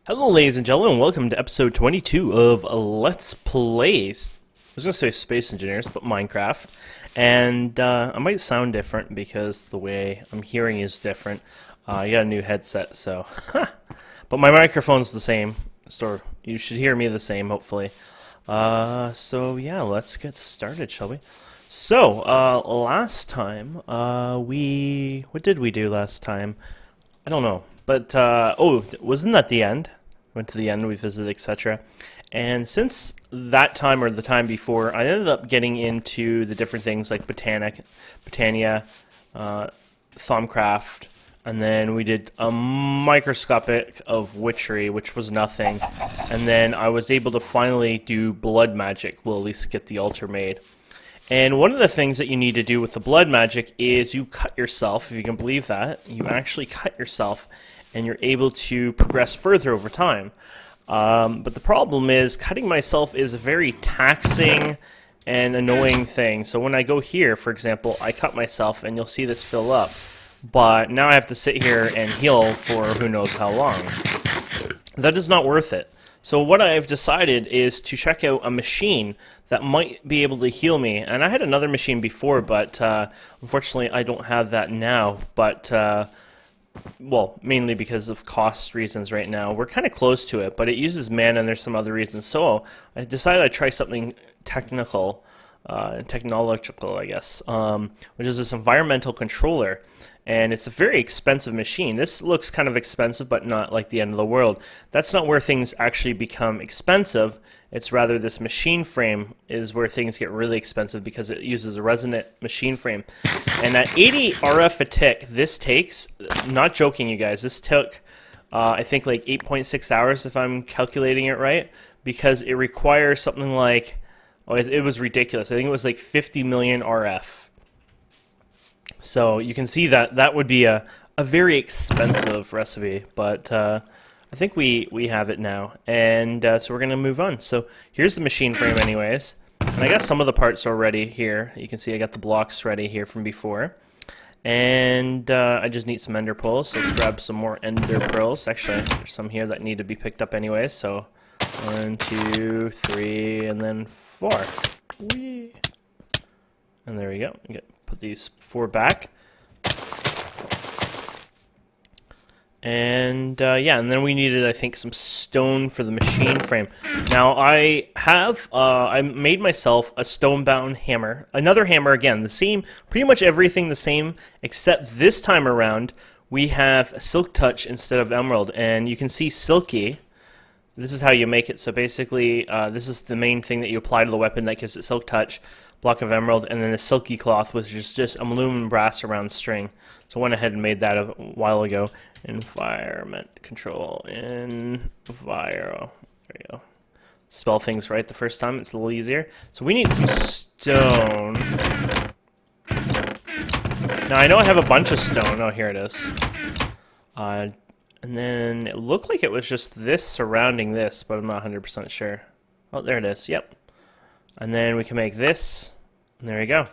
Hello, ladies and gentlemen, welcome to episode 22 of Let's Play. I was going to say Space Engineers, but Minecraft. And I might sound different because the way I'm hearing is different. I got a new headset, so... But my microphone's the same, so you should hear me the same, hopefully. So yeah, let's get started, shall we? So, last time, What did we do last time? I don't know. But, wasn't that the end? Went to the end, we visited, etc. And since that time, or the time before, I ended up getting into the different things like Botania, Thaumcraft, and then we did a microscopic of witchery, which was nothing. And then I was able to finally do blood magic. We'll at least get the altar made. And one of the things that you need to do with the blood magic is you cut yourself, if you can believe that. You actually cut yourself, and you're able to progress further over time. But the problem is, cutting myself is a very taxing and annoying thing. So when I go here, for example, I cut myself, and you'll see this fill up. But now I have to sit here and heal for who knows how long. That is not worth it. So what I've decided is to check out a machine that might be able to heal me. And I had another machine before, but unfortunately I don't have that now. But, well, mainly because of cost reasons right now. We're kind of close to it, but it uses mana and there's some other reasons. So I decided I'd try something technological, I guess, which is this environmental controller. And it's a very expensive machine. This looks kind of expensive, but not like the end of the world. That's not where things actually become expensive. It's rather this machine frame is where things get really expensive because it uses a resonant machine frame. And at 80 RF a tick, this takes, not joking you guys, this took I think like 8.6 hours if I'm calculating it right, because it requires something like, oh, it was ridiculous. I think it was like 50 million RF. So you can see that that would be a very expensive recipe, but I think we have it now, and so we're going to move on. So here's the machine frame anyways, and I got some of the parts already here. You can see I got the blocks ready here from before, and I just need some ender pearls, so let's grab some more ender pearls. Actually, there's some here that need to be picked up anyways, so 1, 2, 3, and then 4. Whee! And there we go. Put these 4 back. And yeah, and then we needed, I think, some stone for the machine frame. Now I made myself a stone-bound hammer. Another hammer again, the same, pretty much everything the same, except this time around we have silk touch instead of emerald. And you can see silky. This is how you make it. So basically, this is the main thing that you apply to the weapon that gives it silk touch. Block of emerald, and then the silky cloth, which is just aluminum brass around string. So I went ahead and made that a while ago. Environment control, there you go. Spell things right the first time, it's a little easier. So we need some stone. Now I know I have a bunch of stone. Oh, here it is. And then it looked like it was just this surrounding this, but I'm not 100% sure. Oh, there it is, yep. And then we can make this, and there you go.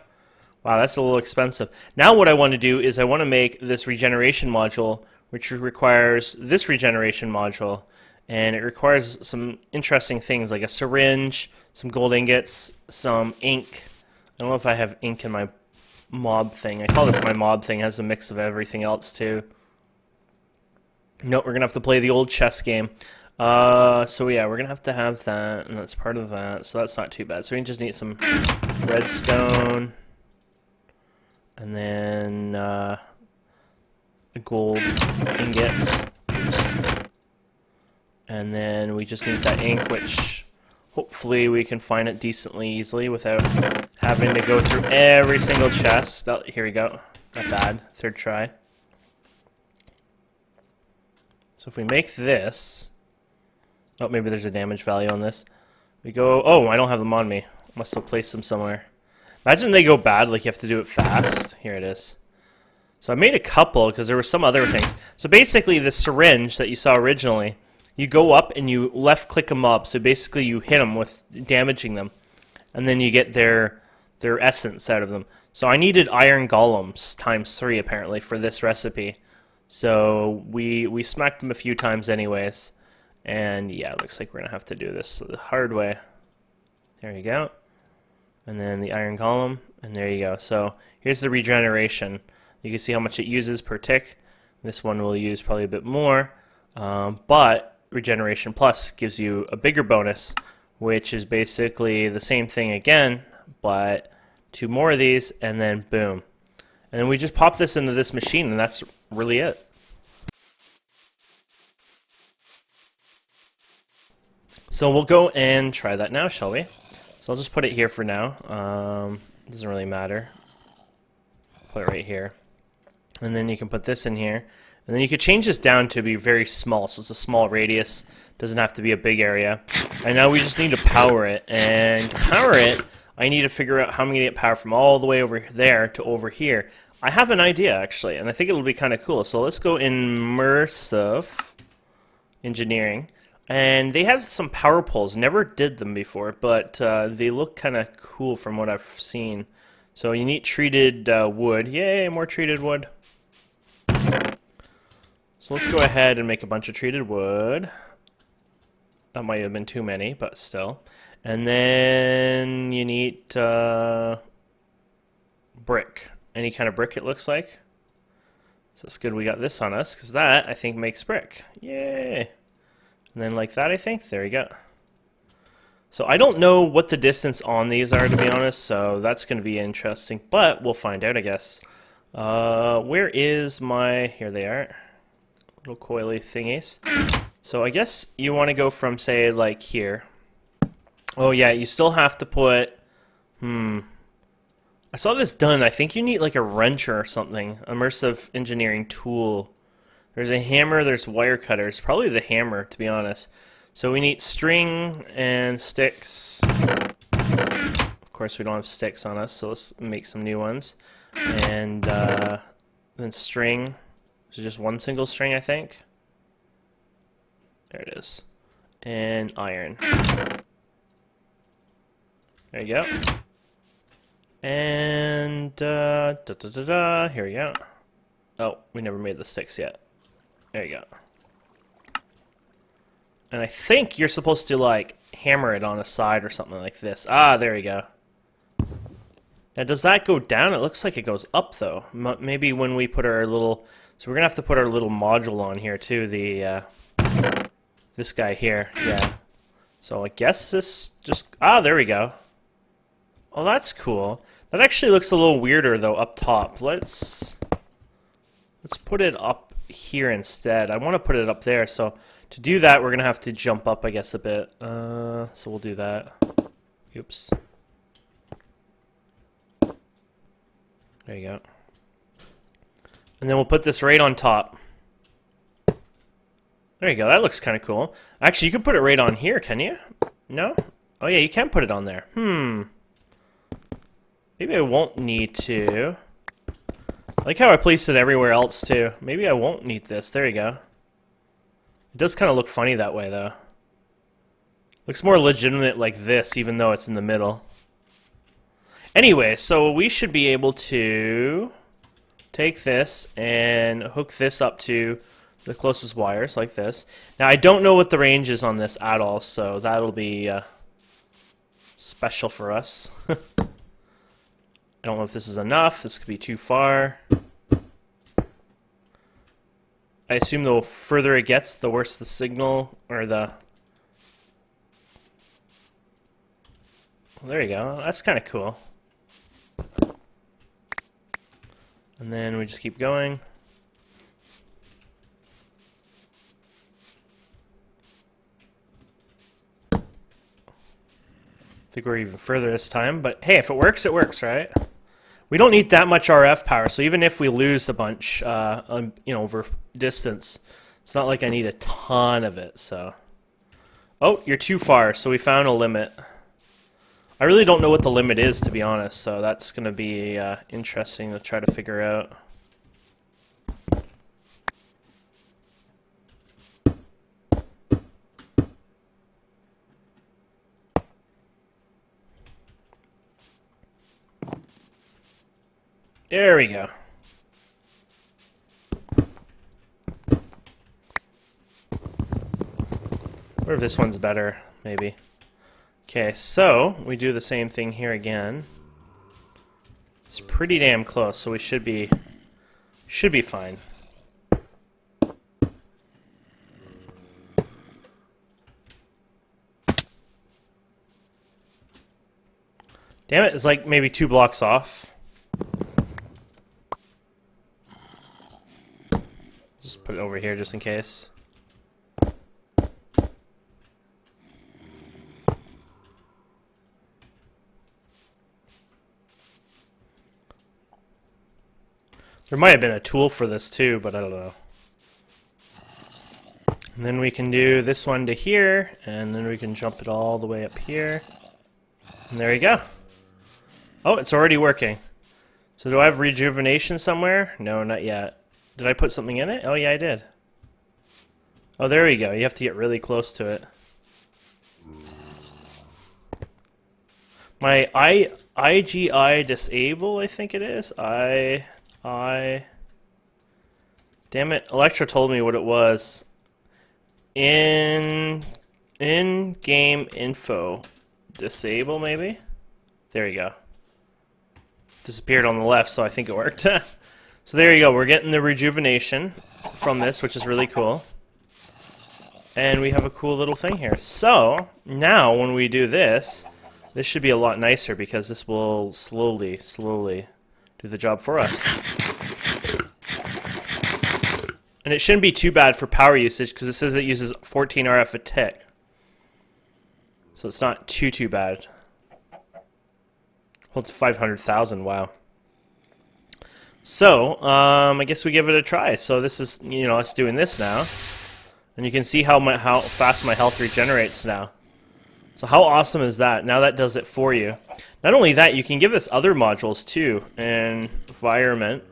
Wow, that's a little expensive. Now what I want to do is I want to make this regeneration module, which requires this regeneration module, and it requires some interesting things like a syringe, some gold ingots, some ink. I don't know if I have ink in my mob thing. I call this my mob thing. It has a mix of everything else too. Nope, we're gonna have to play the old chess game. So yeah, we're gonna have to have that, and that's part of that, so that's not too bad. So we just need some redstone, and then a gold ingot, and then we just need that ink, which hopefully we can find it decently easily without having to go through every single chest. Oh, here we go, not bad, 3rd try. So if we make this, oh, maybe there's a damage value on this. We go, oh, I don't have them on me. Must have placed them somewhere. Imagine they go bad, like you have to do it fast. Here it is. So I made a couple because there were some other things. So basically the syringe that you saw originally, you go up and you left click them up. So basically you hit them with damaging them. And then you get their essence out of them. So I needed iron golems ×3 apparently for this recipe. So we smacked them a few times anyways. And yeah, it looks like we're going to have to do this the hard way. There you go. And then the iron column, and there you go. So here's the regeneration. You can see how much it uses per tick. This one will use probably a bit more, but Regeneration Plus gives you a bigger bonus, which is basically the same thing again, but 2 more of these, and then boom. And then we just pop this into this machine, and that's really it. So we'll go and try that now, shall we? So I'll just put it here for now. Doesn't really matter. Put it right here. And then you can put this in here. And then you could change this down to be very small. So it's a small radius. Doesn't have to be a big area. And now we just need to power it. And to power it, I need to figure out how I'm going to get power from all the way over there to over here. I have an idea, actually. And I think it'll be kind of cool. So let's go immersive engineering. And they have some power poles. Never did them before, but they look kind of cool from what I've seen. So you need treated wood. Yay, more treated wood. So let's go ahead and make a bunch of treated wood. That might have been too many, but still. And then you need brick. Any kind of brick, it looks like. So it's good we got this on us, because that, I think, makes brick. Yay! And then like that, I think. There you go. So I don't know what the distance on these are, to be honest, so that's going to be interesting. But we'll find out, I guess. Where is my... Here they are. Little coily thingies. So I guess you want to go from, say, like here. Oh, yeah, you still have to put... I saw this done. I think you need like a wrench or something. Immersive engineering tool. There's a hammer, there's wire cutters. Probably the hammer, to be honest. So we need string and sticks. Of course, we don't have sticks on us, so let's make some new ones. And then string. There's just one single string, I think. There it is. And iron. There you go. And here we go. Oh, we never made the sticks yet. There you go. And I think you're supposed to, like, hammer it on a side or something like this. Ah, there you go. Now, does that go down? It looks like it goes up, though. Maybe when we put our little... So we're going to have to put our little module on here, too. The, this guy here. Yeah. So I guess this just... Ah, there we go. Oh, that's cool. That actually looks a little weirder, though, up top. Let's put it up here instead. I want to put it up there, so to do that we're gonna have to jump up, I guess, a bit. So we'll do that. Oops. There you go. And then we'll put this right on top. There you go. That looks kind of cool. Actually, you can put it right on here, can you? No? Oh yeah, you can put it on there. Maybe I won't need to. I like how I placed it everywhere else, too. Maybe I won't need this. There you go. It does kind of look funny that way, though. Looks more legitimate like this, even though it's in the middle. Anyway, so we should be able to take this and hook this up to the closest wires, like this. Now, I don't know what the range is on this at all, so that'll be special for us. I don't know if this is enough. This could be too far. I assume the further it gets, the worse the signal, or the... Well, there you go. That's kind of cool. And then we just keep going. I think we're even further this time, but hey, if it works, right? We don't need that much RF power, so even if we lose a bunch, over distance, it's not like I need a ton of it, so... Oh, you're too far, so we found a limit. I really don't know what the limit is, to be honest, so that's going to be interesting to try to figure out. There we go. wonder if this one's better, maybe. Okay, so we do the same thing here again. It's pretty damn close, so we should be fine. Damn it, it's like maybe 2 blocks off. Just put it over here just in case. There might have been a tool for this too, but I don't know. And then we can do this one to here, and then we can jump it all the way up here. And there you go. Oh, it's already working. So do I have rejuvenation somewhere? No, not yet. Did I put something in it? Oh yeah, I did. Oh, there we go. You have to get really close to it. My IGI disable, I think it is. Damn it, Electra told me what it was. In-game info. Disable, maybe? There you go. Disappeared on the left, so I think it worked. So there you go, we're getting the rejuvenation from this, which is really cool. And we have a cool little thing here. So, now when we do this, this should be a lot nicer because this will slowly do the job for us. And it shouldn't be too bad for power usage because it says it uses 14 RF a tick. So it's not too bad. Well, it's 500,000, wow. So, I guess we give it a try. So this is, you know, us doing this now. And you can see how fast my health regenerates now. So how awesome is that? Now that does it for you. Not only that, you can give this other modules too. And environment.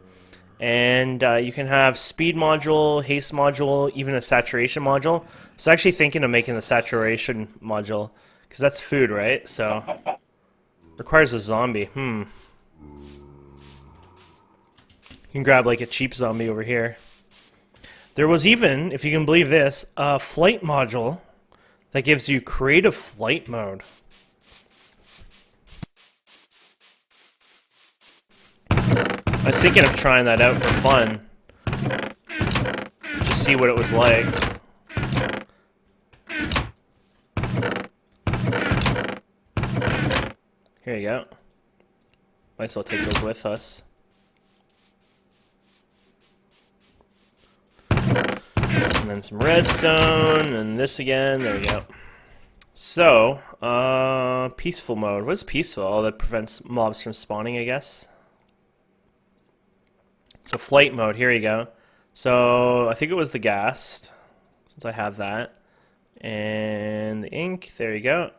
And you can have speed module, haste module, even a saturation module. So actually thinking of making the saturation module. Because that's food, right? So, requires a zombie. You can grab like a cheap zombie over here. There was even, if you can believe this, a flight module that gives you creative flight mode. I was thinking of trying that out for fun. Just see what it was like. Here you go. Might as well take those with us. And then some redstone, and this again. There we go. So, peaceful mode. What's peaceful? Oh, that prevents mobs from spawning, I guess. So flight mode, here you go. So, I think it was the ghast, since I have that. And the ink, there you go.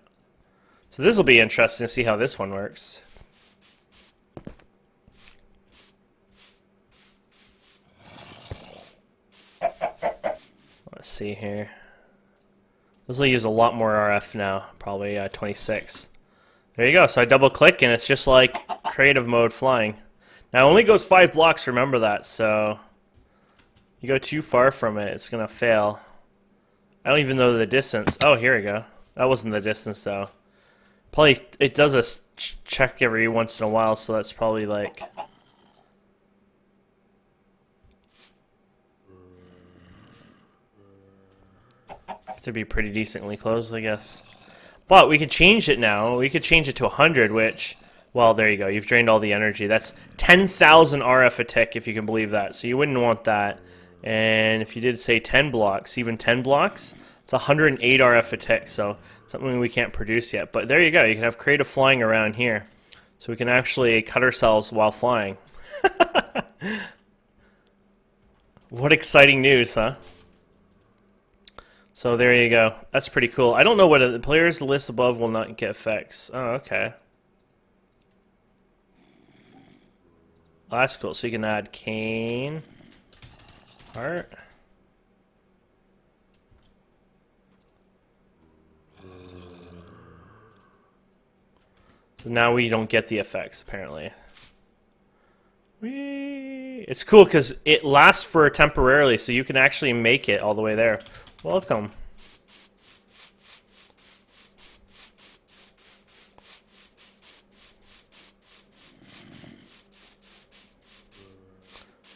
So this will be interesting to see how this one works. Let's see here. This will use a lot more RF now, probably 26. There you go, so I double click and it's just like creative mode flying. Now it only goes 5 blocks, remember that, so you go too far from it, it's gonna fail. I don't even know the distance. Oh, here we go. That wasn't the distance though. Probably, it does a check every once in a while, so that's probably like... to be pretty decently close, I guess. But we could change it now. We could change it to 100, which... well, there you go. You've drained all the energy. That's 10,000 RF a tick, if you can believe that. So you wouldn't want that. And if you did say 10 blocks, even 10 blocks, it's 108 RF a tick, so something we can't produce yet. But there you go. You can have creative flying around here. So we can actually cut ourselves while flying. What exciting news, huh? So there you go. That's pretty cool. I don't know what the players list above will not get effects. Oh, okay. Oh, that's cool. So you can add cane, heart. So now we don't get the effects, apparently. It's cool because it lasts for temporarily, so you can actually make it all the way there. Welcome.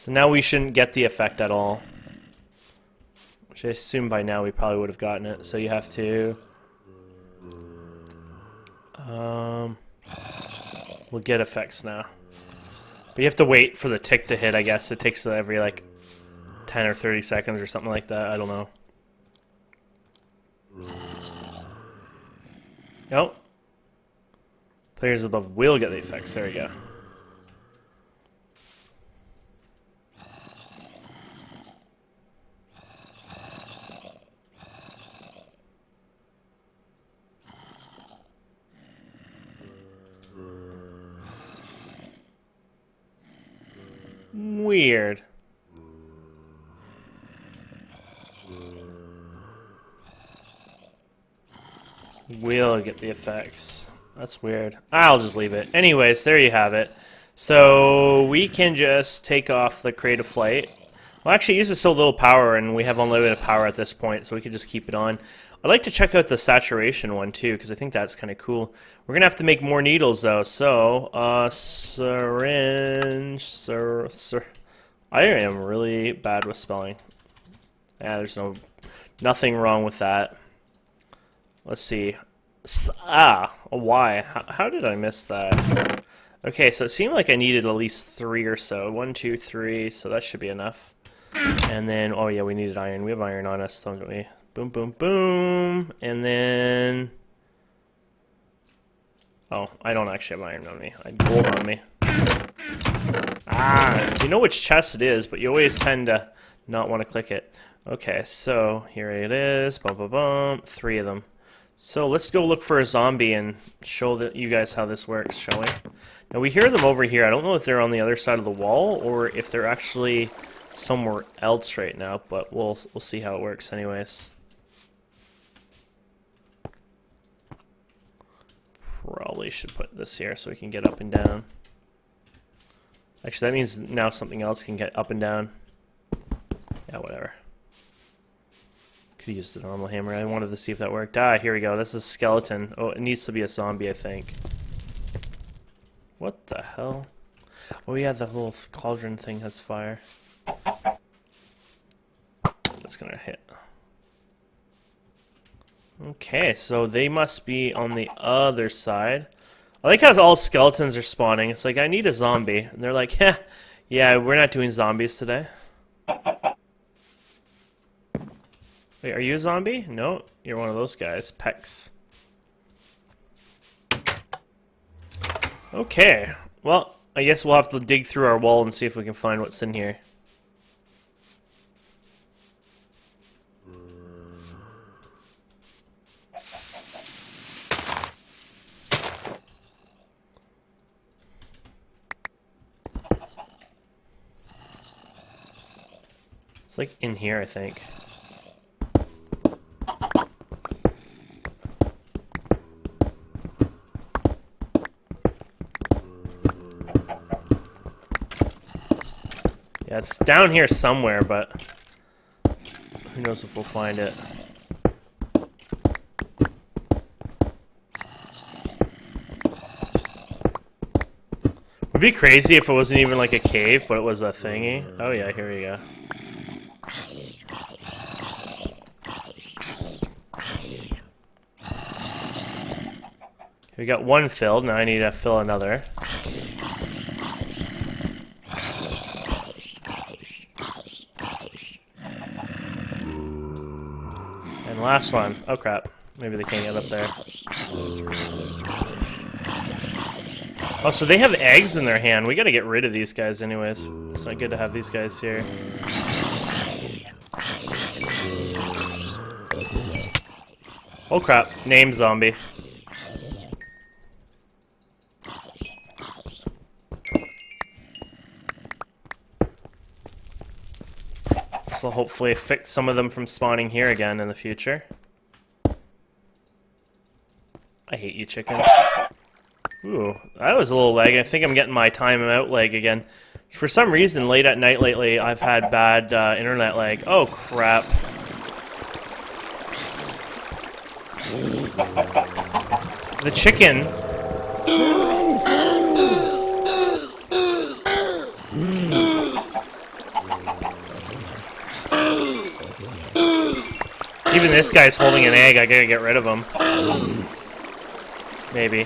So now we shouldn't get the effect at all. Which I assume by now we probably would have gotten it. So you have to... we'll get effects now. But you have to wait for the tick to hit, I guess. It takes every, like, 10 or 30 seconds or something like that. I don't know. Nope. Players above will get the effects. There we go. Weird. We'll get the effects. That's weird. I'll just leave it. Anyways, there you have it. So we can just take off the creative flight. Well, actually, it uses so little power, and we have unlimited power at this point, so we can just keep it on. I'd like to check out the saturation one, too, because I think that's kind of cool. We're going to have to make more needles, though. So, syringe... I am really bad with spelling. Yeah, there's nothing wrong with that. Let's see. A Y. How did I miss that? Okay, so it seemed like I needed at least 3 or so. 1, 2, 3, so that should be enough. And then, oh yeah, we needed iron. We have iron on us, don't we? Boom, boom, boom. And then... Oh, I don't actually have iron on me. I have gold on me. You know which chest it is, but you always tend to not want to click it. Okay, so here it is. Bum, bum, bum. 3 of them. So let's go look for a zombie and show you guys how this works, shall we? Now we hear them over here. I don't know if they're on the other side of the wall or if they're actually somewhere else right now, but we'll see how it works anyways. Probably should put this here so we can get up and down. Actually, that means now something else can get up and down. Yeah, whatever. Could use the normal hammer. I wanted to see if that worked. Ah, here we go. This is a skeleton. Oh, it needs to be a zombie, I think. What the hell? Oh yeah, the little cauldron thing has fire. That's gonna hit. Okay, so they must be on the other side. I like how all skeletons are spawning. It's like, I need a zombie. And they're like, yeah, we're not doing zombies today. Wait, are you a zombie? No, you're one of those guys. Pecs. Okay, well, I guess we'll have to dig through our wall and see if we can find what's in here. It's like in here, I think. Yeah, it's down here somewhere, but who knows if we'll find it. Would be crazy if it wasn't even like a cave, but it was a thingy. Oh yeah, here we go. We got one filled, now I need to fill another. And last one. Oh crap. Maybe they can't get up there. Oh, so they have eggs in their hand. We gotta get rid of these guys anyways. It's not good to have these guys here. Oh crap. Name zombie. This will hopefully fix some of them from spawning here again in the future. I hate you, chickens. Ooh, that was a little lag. I think I'm getting my time out lag again. For some reason, late at night lately, I've had bad internet lag. Oh, crap. The chicken... Even this guy's holding an egg. I gotta get rid of him. Maybe.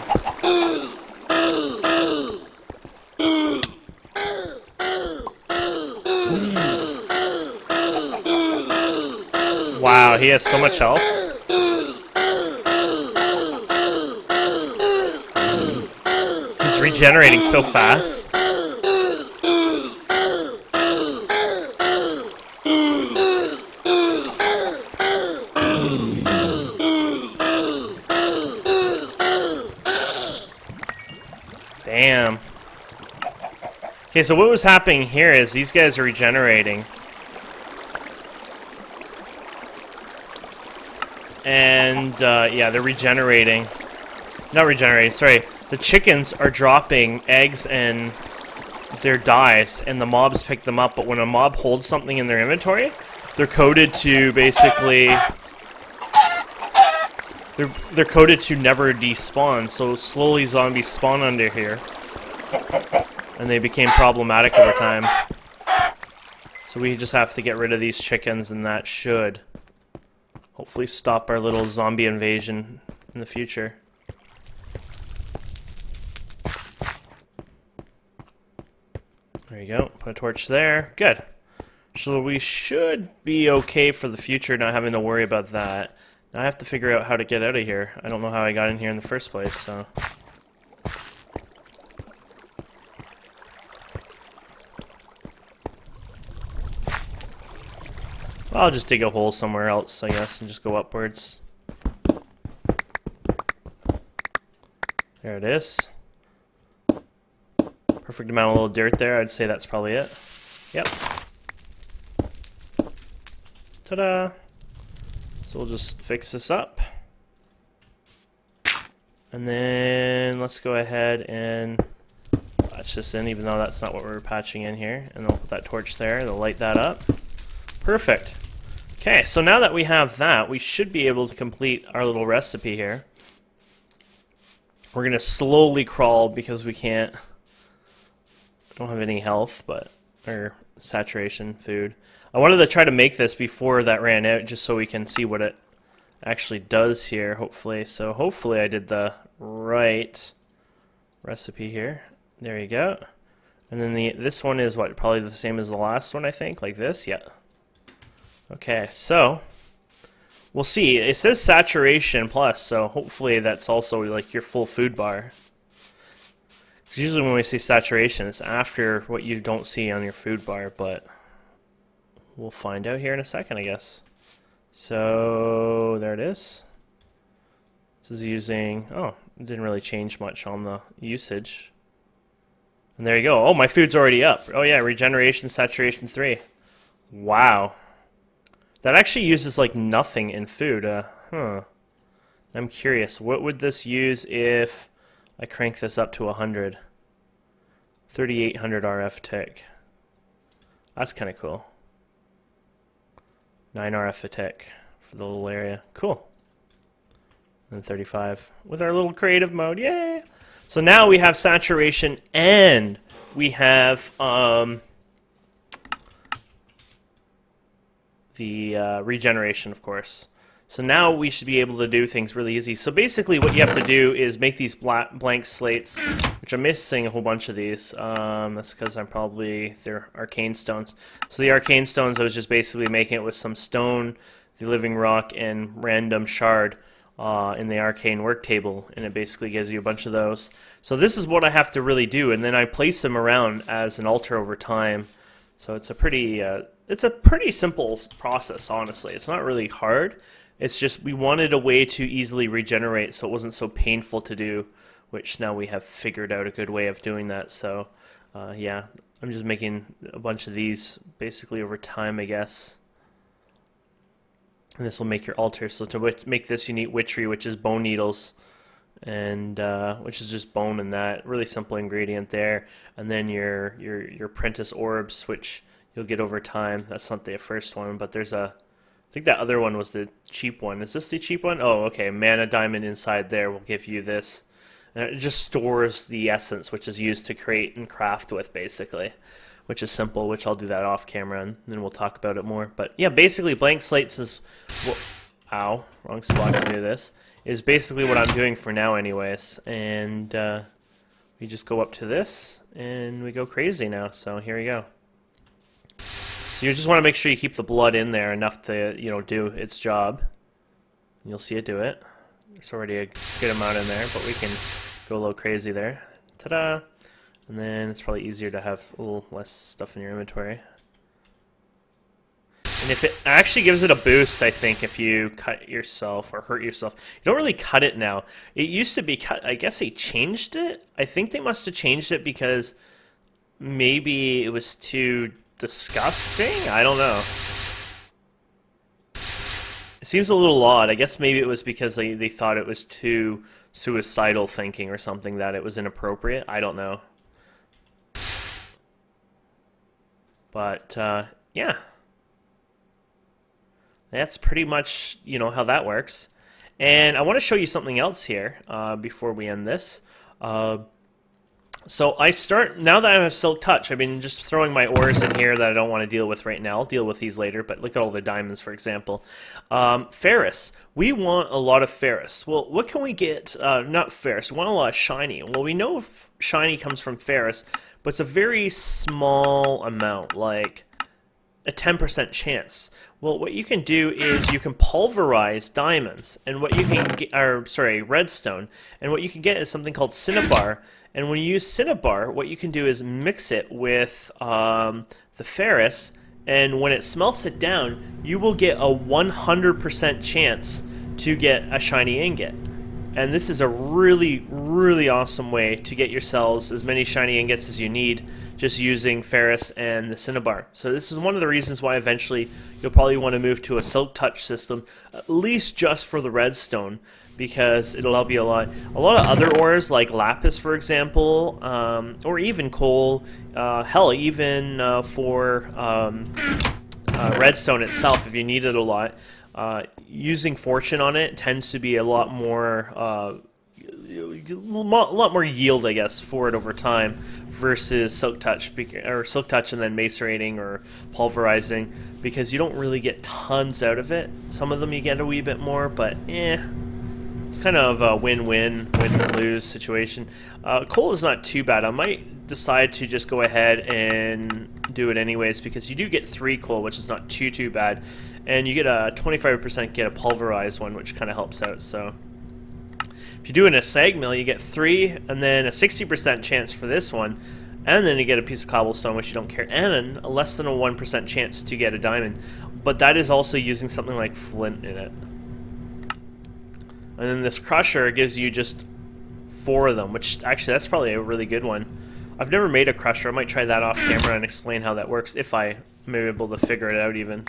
Wow, he has so much health. He's regenerating so fast. Damn. Okay, so what was happening here is these guys are regenerating. And, yeah, they're regenerating. Not regenerating, sorry. The chickens are dropping eggs and their dies, and the mobs pick them up. But when a mob holds something in their inventory, they're coded to basically... They're coded to never despawn, so slowly zombies spawn under here. And they became problematic over time. So we just have to get rid of these chickens, and that should hopefully stop our little zombie invasion in the future. There you go. Put a torch there. Good. So we should be okay for the future, not having to worry about that. Now I have to figure out how to get out of here. I don't know how I got in here in the first place, so... Well, I'll just dig a hole somewhere else, I guess, and just go upwards. There it is. Perfect amount of little dirt there. I'd say that's probably it. Yep. Ta-da! So we'll just fix this up. And then let's go ahead and patch this in, even though that's not what we're patching in here. And then we'll put that torch there. They'll light that up. Perfect. Okay, so now that we have that, we should be able to complete our little recipe here. We're going to slowly crawl because we can't... don't have any health, or saturation food. I wanted to try to make this before that ran out, just so we can see what it actually does here, hopefully. So hopefully I did the right recipe here. There you go. And then this one is what, probably the same as the last one, I think, like this. Yeah. Okay, so we'll see. It says saturation plus, so hopefully that's also like your full food bar. Usually when we say saturation, it's after what you don't see on your food bar, but we'll find out here in a second, I guess. So there it is. This is using, oh, it didn't really change much on the usage. And there you go. Oh, my food's already up. Oh yeah, regeneration, saturation 3. Wow. That actually uses like nothing in food. I'm curious. What would this use if I crank this up to 100? 3800 RF tick. That's kind of cool. 9 RF a tick for the little area. Cool. And 35 with our little creative mode. Yay! So now we have saturation and we have the regeneration, of course. So now we should be able to do things really easy. So basically what you have to do is make these blank slates, which I'm missing a whole bunch of these. That's because they're arcane stones. So the arcane stones, I was just basically making it with some stone, the living rock, and random shard in the arcane work table, and it basically gives you a bunch of those. So this is what I have to really do, and then I place them around as an altar over time. So it's a pretty simple process, honestly. It's not really hard. It's just we wanted a way to easily regenerate so it wasn't so painful to do, which now we have figured out a good way of doing that. So yeah, I'm just making a bunch of these basically over time, I guess. And this will make your altar. So to make this, you need witchery, which is bone needles, and which is just bone and that. Really simple ingredient there. And then your apprentice orbs, which you'll get over time. That's not the first one, but there's a... I think that other one was the cheap one. Is this the cheap one? Oh, okay. Mana diamond inside there will give you this. And it just stores the essence, which is used to create and craft with, basically. Which is simple, which I'll do that off camera, and then we'll talk about it more. But yeah, basically blank slates is ow, wrong spot to do this, is basically what I'm doing for now anyways. And we just go up to this, and we go crazy now. So here we go. So you just want to make sure you keep the blood in there enough to, you know, do its job. You'll see it do it. There's already a good amount in there, but we can go a little crazy there. Ta-da! And then it's probably easier to have a little less stuff in your inventory. And if it actually gives it a boost, I think, if you cut yourself or hurt yourself. You don't really cut it now. It used to be cut. I guess they changed it. I think they must have changed it because maybe it was too disgusting? I don't know. It seems a little odd. I guess maybe it was because they thought it was too suicidal thinking or something, that it was inappropriate. I don't know. But, yeah. That's pretty much, you know, how that works. And I want to show you something else here before we end this. So now that I have Silk Touch, I've been just throwing my ores in here that I don't want to deal with right now. I'll deal with these later, but look at all the diamonds, for example. Ferrous. We want a lot of ferrous. Well, what can we get? Not ferrous. We want a lot of shiny. Well, we know shiny comes from ferrous, but it's a very small amount, like a 10% chance. Well, what you can do is you can pulverize diamonds, and what you can get, or sorry, redstone, and what you can get is something called cinnabar. And when you use cinnabar, what you can do is mix it with the ferrous, and when it smelts it down, you will get a 100% chance to get a shiny ingot. And this is a really, really awesome way to get yourselves as many shiny ingots as you need, just using ferrous and the cinnabar. So this is one of the reasons why eventually you'll probably want to move to a Silk Touch system, at least just for the redstone, because it'll help you a lot. A lot of other ores, like lapis, for example, or even coal, hell, even for redstone itself, if you need it a lot, using fortune on it tends to be a lot more yield, I guess, for it over time versus Silk Touch, or Silk Touch and then macerating or pulverizing, because you don't really get tons out of it. Some of them you get a wee bit more, but it's kind of a win-win, win-lose situation. Coal is not too bad. I might decide to just go ahead and do it anyways, because you do get 3 coal, which is not too bad, and you get a 25% get a pulverized one, which kind of helps out. So if you do it in a sag mill, you get 3, and then a 60% chance for this one, and then you get a piece of cobblestone, which you don't care, and a less than a 1% chance to get a diamond. But that is also using something like flint in it. And then this crusher gives you just 4 of them, which actually that's probably a really good one. I've never made a crusher. I might try that off camera and explain how that works, if I am able to figure it out even.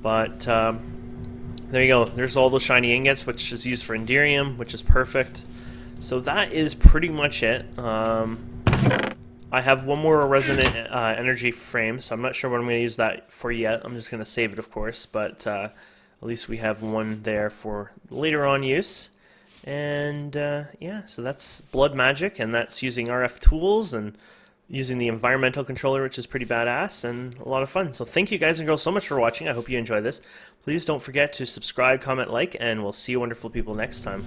But there you go. There's all those shiny ingots, which is used for Enderium, which is perfect. So that is pretty much it. I have one more resonant energy frame, so I'm not sure what I'm going to use that for yet. I'm just going to save it, of course, but at least we have one there for later on use. And yeah, so that's blood magic, and that's using RF tools and using the environmental controller, which is pretty badass and a lot of fun. So thank you guys and girls so much for watching. I hope you enjoy this. Please don't forget to subscribe, comment, like, and we'll see you wonderful people next time.